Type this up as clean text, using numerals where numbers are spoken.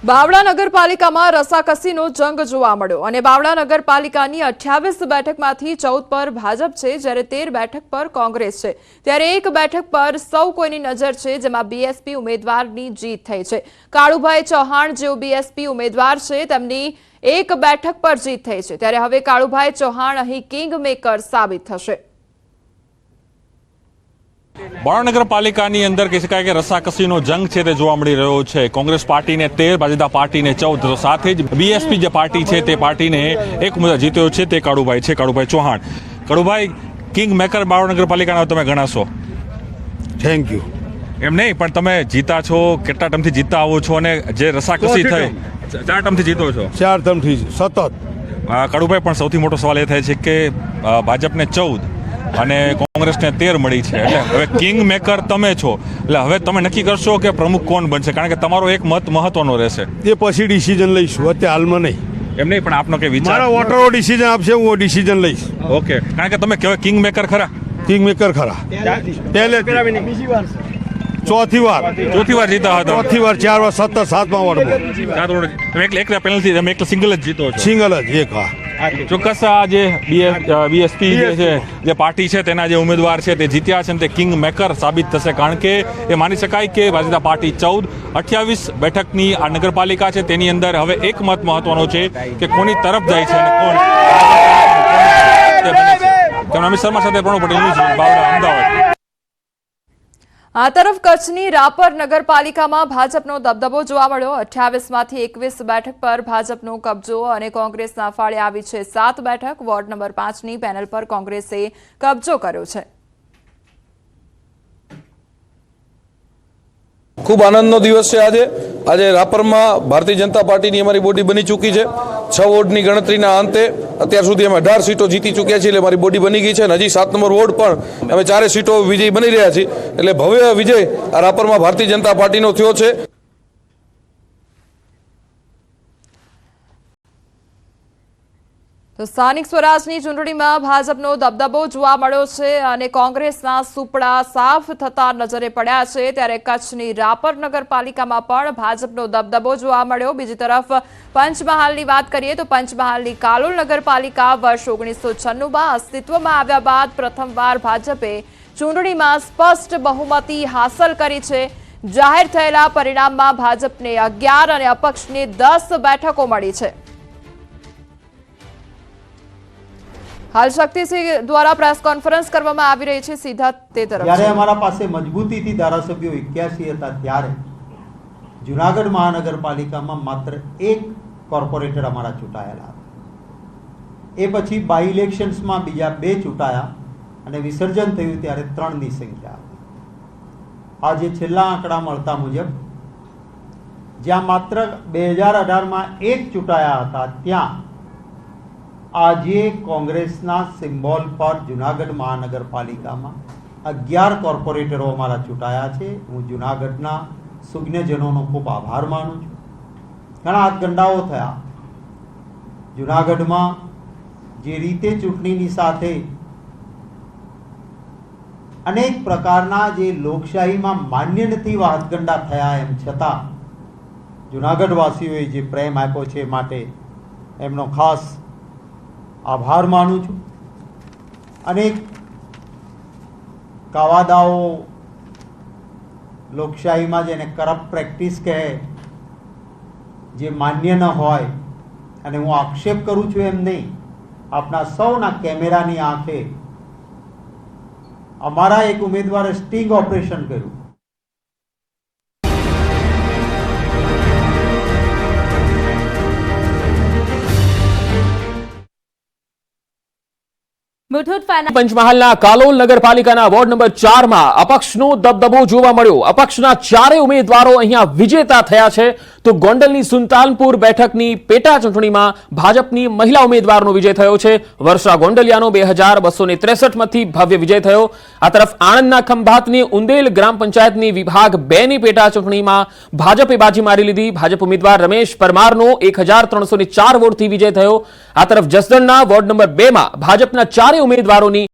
બાવળા નગરપાલિકામાં રસાકસીનો જંગ જોવા મળ્યો અને બાવળા નગરપાલિકાની 28 બેઠકમાંથી 14 પર ભાજપ છે જ્યારે 13 બેઠક પર કોંગ્રેસ છે ત્યારે એક બેઠક પર સૌ કોઈની નજર છે જેમાં બીએસપી ઉમેદવારની જીત થઈ છે। કાળુભાઈ ચૌહાણ જેઓ બીએસપી ઉમેદવાર છે તેમની એક બેઠક પર જીત થઈ છે ત્યારે હવે કાળુભાઈ ચૌહાણ અહીં કિંગ મેકર સાબિત થશે। બાવળા નગરપાલિકાની અંદર કહી શકાય કે રસાકસીનો જંગ છે તે જોવા મળી રહ્યો છે। કોંગ્રેસ પાર્ટીને 13, ભારતીય જનતા પાર્ટીને 14, તો સાથે જ બીએસપી જે પાર્ટી છે તે પાર્ટીને એક મુદ્દા જીત્યો છે તે કાળુભાઈ ચૌહાણ। કાળુભાઈ, કિંગ મેકર બાવળા નગરપાલિકાના તમે ગણાશો? Thank you. એમ નહીં, પણ તમે જીતા છો, કેટલા ટર્મથી જીતતા આવો છો અને જે રસાકસી થઈ 4 ટર્મથી જીતો છો? 4 ટર્મથી સતત। કાળુભાઈ, પણ સૌથી મોટો સવાલ એ થાય છે કે ભાજપને 14 અને કોંગ્રેસને 13 મળી છે, એટલે હવે કિંગ મેકર તમે છો, એટલે હવે તમે નક્કી કરશો કે પ્રમુખ કોણ બનશે, કારણ કે તમારો એક મત મહત્વનો રહેશે। એ પછી ડિસિઝન લઈશું, અત્યારે હાલમાં નહીં। એમ નહીં, પણ આપનો કે વિચાર? મારા વોટરો ડિસિઝન આપશે, હું ડિસિઝન લઈશ। ઓકે, કારણ કે તમે કહેવાય કિંગ મેકર ખરા? કિંગ મેકર ખરા, પહેલે ચોથી વાર જીતા હતા। ચોથી વાર 4 વાર સતત 7મા વોર્ડમાં એક પેનલ્ટી તમે એક સિંગલ જ જીતો છો? સિંગલ જ એક। હા, ચોક્કસ આ જે બીએસપી જે પાર્ટી છે તેના જે ઉમેદવાર છે તે જીત્યા છે અને તે કિંગ મેકર સાબિત થશે, કારણ કે એ માની શકાય કે ભારતીય જનતા પાર્ટી 14, 28 બેઠકની આ નગરપાલિકા છે તેની અંદર હવે એક મત મહત્વનો છે કે કોની તરફ જાય છે અને કોણ બને છે। અમિત શર્મા સાથે પ્રણવ પટેલ, બાવળા, અમદાવાદ। આ તરફ કચ્છની રાપર નગરપાલિકામાં ભાજપનો દબદબો જોવા મળ્યો। 28માંથી 21 બેઠક પર ભાજપનો કબજો અને કોંગ્રેસના ફાળે આવી છે 7 બેઠક। વોર્ડ નંબર 5ની પેનલ પર કોંગ્રેસે કબજો કર્યો છે। ખૂબ આનંદનો દિવસ છે આજે રાપરમાં ભારતીય જનતા પાર્ટીની અમારી બોડી બની ચૂકી છે। 6 વોર્ડની ગણતરીના અંતે અત્યાર સુધી અમે 18 સીટો જીતી ચૂક્યા છીએ, એટલે અમારી બોડી બની ગઈ છે અને હજી 7 નંબર વોર્ડ પણ અમે 4 સીટો વિજય બની રહ્યા છીએ, એટલે ભવ્ય વિજય આ રાપરમાં ભારતીય જનતા પાર્ટીનો થયો છે। તો સ્થાનિક સ્વરાજની ચૂંટણીમાં ભાજપનો દબદબો જોવા મળ્યો છે અને કોંગ્રેસના સુપડા સાફ થતા નજરે પડ્યા છે ત્યારે કચ્છની રાપર નગરપાલિકામાં પણ ભાજપનો દબદબો જોવા મળ્યો। બીજી તરફ પંચમહાલની વાત કરીએ તો પંચમહાલની કાલોલ નગરપાલિકા વર્ષ 1996માં અસ્તિત્વમાં આવ્યા બાદ પ્રથમવાર ભાજપે ચૂંટણીમાં સ્પષ્ટ બહુમતી હાંસલ કરી છે। જાહેર થયેલા પરિણામમાં ભાજપને 11 અને અપક્ષને 10 બેઠકો મળી છે। હાલ શક્તિસિંહ દ્વારા પ્રેસ કોન્ફરન્સ કરવામાં આવી રહી છે, સીધા તે તરફ। જ્યારે અમારા પાસે મજબૂતીથી ધારાસભ્યો 81 હતા ત્યારે જુનાગઢ મહાનગરપાલિકામાં માત્ર 1 કોર્પોરેટર અમારા ચૂંટાયેલા હતા। એ પછી બાય ઇલેક્શન્સમાં બીજા 2 ચૂંટાયા અને વિસર્જન થયું ત્યારે 3ની સંખ્યા હતી। આજે છેલ્લા આંકડા મળતા મુજબ જ્યાં માત્ર 2018માં 1 ચૂંટાયા હતા ત્યાં આજે કોંગ્રેસના સિમ્બોલ પર જુનાગઢ મહાનગરપાલિકામાં 11 કોર્પોરેટરો અમારા ચૂંટાયા છે। હું જુનાગઢના સુજ્ઞજનોનો ખૂબ આભાર માનું છું। ઘણા હાથગંડાઓ થયા જુનાગઢમાં, જે રીતે ચૂંટણીની સાથે અનેક પ્રકારના જે લોકશાહીમાં માન્ય નથી એવા હાથગંડા થયા, એમ છતાં જુનાગઢવાસીઓએ જે પ્રેમ આપ્યો છે માટે એમનો ખાસ આભાર માનું છું। અનેક કાવાદાઓ લોકશાહીમાં જેને કરપ્ટ પ્રેક્ટિસ કહે, જે માન્ય ન હોય, અને હું આક્ષેપ કરું છું એમ નહીં, આપણા સૌના કેમેરાની આંખે અમારા એક ઉમેદવારે સ્ટિંગ ઓપરેશન કર્યું। પંચમહાલના કાલોલ નગરપાલિકાના વોર્ડ નંબર 4માં અપક્ષનો દબદબો જોવા મળ્યો। અપક્ષના 4 ઉમેદવારો અહીંયા વિજેતા થયા છે, તો ગોંડલની સુલતાનપુર બેઠકની પેટા ચૂંટણીમાં ભાજપની મહિલા ઉમેદવારનો વિજય થયો છે। વર્ષા ગોંડલિયાનો 2263 મતથી ભવ્ય વિજય થયો। આ તરફ આણંદના ખંભાતની ઉંદેલ ગ્રામ પંચાયતની વિભાગ 2ની પેટા ચૂંટણીમાં ભાજપે બાજી મારી લીધી। ભાજપ ઉમેદવાર રમેશ પરમારનો 1304 વોટથી વિજય થયો। આ તરફ જસદણના વોર્ડ નંબર 2માં ભાજપના 4 ઉમેદવારોની